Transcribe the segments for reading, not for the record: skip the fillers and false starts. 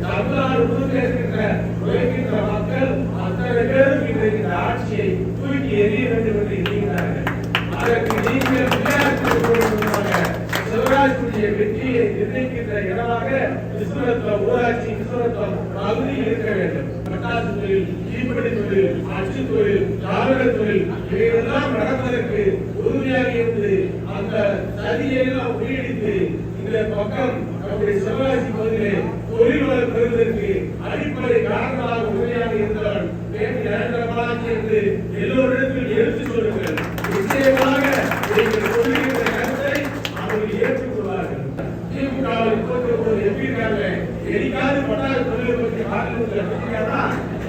தமிழ்நாடு முழுக்க இருக்கின்ற உழைக்கின்ற மக்கள் அத்தனை பேரும் இன்றைக்கு இந்த ஆட்சியை தூக்கி எறிய வேண்டும் என்று எண்ணுகிறார்கள். அதற்கு நீங்கள் சிவராஜ்குடிய வெற்றியை நிர்ணயிக்கின்ற இடமாக விஸ்வரத்னம் ஊராட்சி விஸ்வரத்னம் பகுதி இருக்க வேண்டும். பட்டாசு தொழில், தீப்பெட்டி தொழில், அச்சு தொழில், காவிர தொழில் இவையெல்லாம் நடப்பதற்கு உறுதியாக இருந்து அந்த சதியை எல்லாம் முறியடித்து இந்த பக்கம் நம்முடைய சிவகாசி பகுதியிலே தொழில் வளம் பெறுவதற்கு அடிப்படை காரணமாக உறுதியாக இருந்தால் பாலாஜி என்று எல்லோரிடத்தில் எடுத்து சொல்லுங்கள். நிச்சயமாக நீங்கள் சொல்லுகின்ற கருத்தை அவர்கள் ஏற்றுக்கொள்வார்கள். திமுகவில் தோற்றும்போது எப்படி இருக்காங்க? எரிக்காது பட்டாசு தொழிலை பற்றி பேசிக்கிறாரா?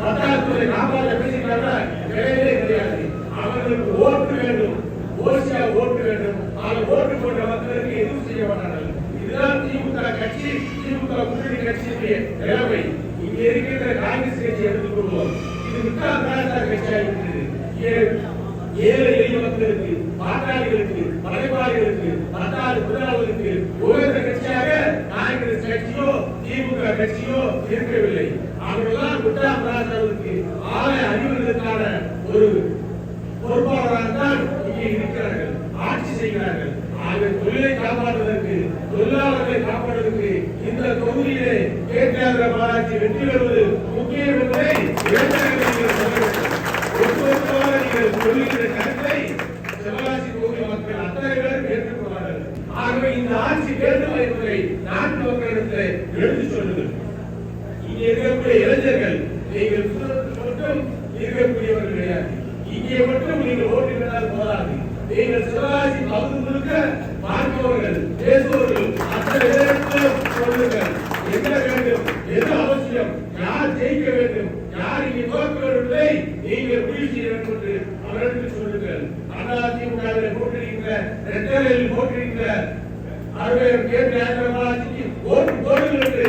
பட்டாசு தொழிலை காப்பாற்ற பேசிக்கிறாரா? கிடையவே கிடையாது. அவர்களுக்கு ஓட்டு வேண்டும், ஓசியா ஓட்டு வேண்டும். அதை ஓட்டு போன்ற மக்களுக்கு எதுவும் செய்ய மாட்டார்கள். இதுதான் திமுக கட்சி, திமுக கூட்டணி கட்சியுடைய நிலைமை. இங்கே இருக்கின்ற காங்கிரஸ் கட்சி எடுத்துக் கொள்வோம். இது முட்டாள் கட்சியாக இருக்கிறது. ஏழை எளிய மக்களுக்கு, பாட்டாளிகளுக்கு, மலைவாழிகளுக்கு, பட்டாளி முதலாளர்களுக்கு உயர்ந்த கட்சியாக காங்கிரஸ் கட்சியோ திமுக கட்சியோ இருக்கவில்லை. அவர்களெல்லாம் முட்டாள் ராஜாவுக்கு ஆலை அறிவதற்கான ஒரு பொறுப்பாளராக தான் இங்கே இருக்கிறார்கள், ஆட்சி செய்கிறார்கள். தொழிலை காப்பாற்றுவதற்கு, தொழிலாளர்களை காப்பாற்றுவதற்கு இந்த தொகுதியிலே கேட்கிற பாலாஜி வெற்றி பெறுவது முக்கியம் என்பதை சொல்லுகிற கருத்தை சிவகாசி தொகுதி மக்கள் அத்தனை பேரும் ஏற்றுக்கொள்வார்கள். ஆகவே இந்த ஆட்சி வேண்டும் என்பதை நாட்டு மக்களிடத்தில் எடுத்து சொல்லுங்கள். இங்கே இருக்கக்கூடிய இளைஞர்கள் நீங்கள் மட்டும் இருக்கக்கூடியவர்கள் கிடையாது. இங்கே மட்டும் நீங்கள் ஓட்டுகிறால் போதாது. நீங்கள் சிவகாசி பகுதி முழுக்க பார்ப்பவர்கள், பேசுபவர்கள் அத்தனை பேருக்கும் சொல்லுங்கள். என்ன வேண்டும், எது அவசியம், யார் ஜெயிக்க வேண்டும், யார் இங்கே தோற்க வேண்டும், நீங்கள் முடிவு செய்ய வேண்டும் என்று அவர்களுக்கு சொல்லுங்கள். அதிமுகவில் போட்டிருக்கின்ற, ரெட்டலையில் போட்டிருக்கின்ற அறுபது கேட்டு ஓட்டு போடுங்கள் என்று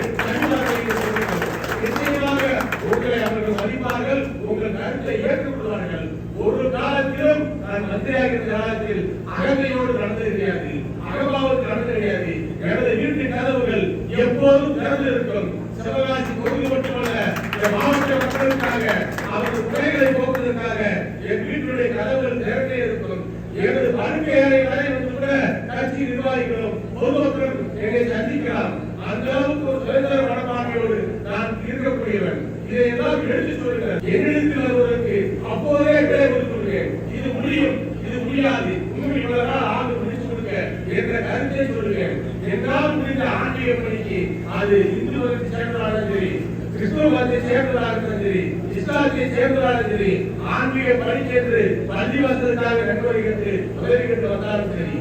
சொல்லுங்கள். நிச்சயமாக உங்களை அவர்கள் மதிப்பார்கள், உங்கள் கருத்தை ஏற்றுக்கொள்வார்கள். ஒரு காலத்திலும் நான் மந்திரியாக இருந்த காலத்தில் அகமையோடு நடந்தது கிடையாது, அகபாவத்தில் நடந்தது கிடையாது. எனது வீட்டு கதவுகள் எப்போதும் திறந்து இருக்கும். சிவகாசி தொகுதி மட்டுமல்ல, இந்த மாவட்ட மக்களுக்காக அவர்கள் குறைகளை போக்குவதற்காக என் வீட்டுடைய கதவுகள் திறந்தே இருக்கும். எனது படுக்கை அறை வரை வந்து கூட கட்சி நிர்வாகிகளும் பொதுமக்களும் என்னை சந்திக்கலாம். அந்த அளவுக்கு ஒரு சுதந்திர மனப்பான்மையோடு நான் இருக்கக்கூடியவன். இதையெல்லாம் எடுத்து சொல்லுங்கள். என்னிடத்தில் வருவதற்கு அப்போதே விடை கொடுத்துள்ளேன். இது முடியும், இது முடியாது, உங்களுக்கு இவ்வளவு நாள் ஆண்டு முடிச்சு கொடுக்க என்ற கருத்தை சொல்லுவேன். என்னால் முடிந்த ஆன்மீக பணிக்கு அது இந்து மதத்தை சேர்ந்ததாலும் சரி, கிறிஸ்துவ மதத்தை சேர்ந்ததாலும் சரி, இஸ்லாத்தை சேர்ந்ததாலும் சரி, ஆன்மீக பணிக்கு என்று பள்ளிவாசலுக்காக நண்பர்களுக்கு உதவி கட்டு வந்தாலும் சரி,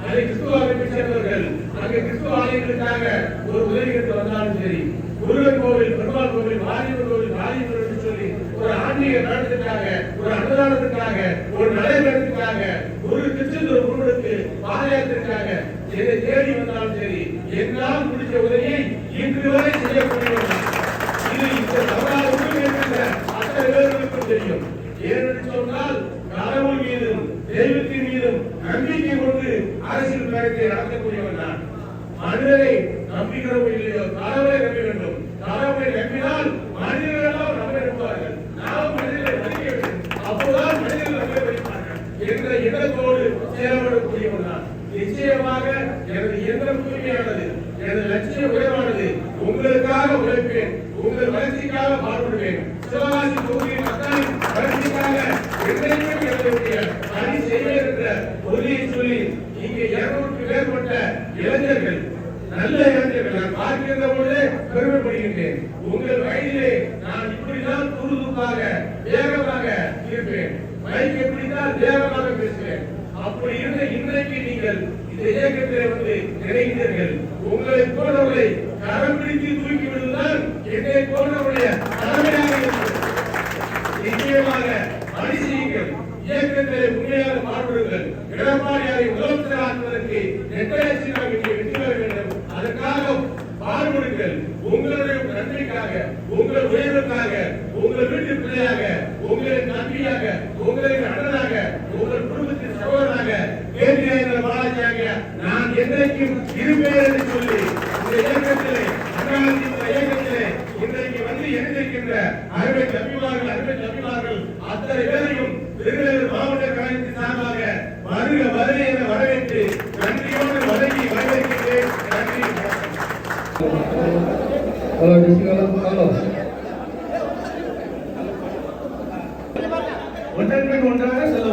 அதை கிறிஸ்துவ அமைப்பை சேர்ந்தவர்கள் அங்கே கிறிஸ்துவ ஆலயங்களுக்காக ஒரு உதவி கட்டு வந்தாலும் சரி, முருகன் கோவில், பெருமாள் கோவில், மாரியம்மன் கோவில், மாரியம்மன் என்று சொல்லி ஒரு ஆன்மீக நடனத்திற்காக, ஒரு அன்னதானத்திற்காக, ஒரு நடைபெறத்திற்காக, ஒரு திருச்செந்தூர் முருகனுக்கு பாதயாத்திற்காக என்னை தேடி வந்தாலும் சரி, என்னால் முடிஞ்ச உதவியை இன்று வரை செய்யக்கூடியவர்கள். இது இந்த தமிழ்நாடு இருக்கின்ற அத்தனை பேர்களுக்கும் தெரியும். ஏனென்று சொன்னால் கடவுள் மீதும் தெய்வத்தின் மீதும் நம்பிக்கை கொண்டு அரசியல் பயணத்தை நடத்தக்கூடியவன் நான். மனிதரை நம்புகிறோம் இல்லையோ, கடவுளை நம்ப வேண்டும். கடவுளை நம்பினால் மனிதர்களெல்லாம் நம்ப நம்புவார்கள். நாம் மனிதர்களை மதிக்க வேண்டும். அப்போதான் மனிதர்கள் நம்ப வைப்பார்கள் என்ற எண்ணத்தோடு செயல்படக்கூடியவன் நான். நிச்சயமாக எனது எண்ணம் தூய்மையானது, எனது லட்சியம் உயர்வானது. உங்களுக்காக உழைப்பேன், உங்கள் வளர்ச்சிக்காக பாடுபடுவேன். சிவகாசி தொகுதியின் மக்களின் வளர்ச்சிக்காக என்றைக்கும் என்னுடைய பணி செய்வேன் என்ற உறுதியை சொல்லி இங்கே 200க்கு மேற்பட்ட இளைஞர்கள், நல்ல இளைஞர்கள் நான் பார்க்கின்ற பொழுதே பெருமைப்படுகின்றேன். உங்கள் வயதிலே நான் இப்படிதான் துருதுப்பாக வேகமாக இருப்பேன், மைக் எப்படிதான் வேகமாக பேசுவேன். அப்படி இருந்த இன்றைக்கு நீங்கள் இந்த இயக்கத்திலே வந்து நினைக்கிறீர்கள். உங்களை போன்றவர்களை கரம் பிடித்து தூக்கி விடுவதுதான் என்னை போன்றவருடைய தலைமையாக இருக்கிறது. நிச்சயமாக பணி செய்யுங்கள், இயக்கத்திலே உண்மையாக பாடுபடுங்கள். எடப்பாடியாரை முதலமைச்சர் ஆக்குவதற்கு நெட்டரசியாக நீங்கள் வெற்றி பெற வேண்டும். அதற்காக பாடுபடுங்கள். உங்களுடைய நன்மைக்காக, உங்கள் உயர்வுக்காக, உங்கள் வீட்டு பிள்ளையாக, உங்களின் நன்மையாக, உங்களின் அண்ணனாக, உங்கள் குடும்பத்தின் சகோதரனாக கேட்கிற பாலாஜியாக நான் என்றைக்கும் இருப்பேன் என்று சொல்லி இந்த இயக்கத்திலே, இயக்கத்திலே அருமை தம்பிமார்கள் அத்தனை பேரையும் விருதுநகர் மாவட்ட கழகத்தின் சார்பாக வருக வருக என வரவேற்று நன்றியோடு வணங்கி வரவேற்கிறேன். நன்றி. ஒன்றன் பின் ஒன்றாக செல்ல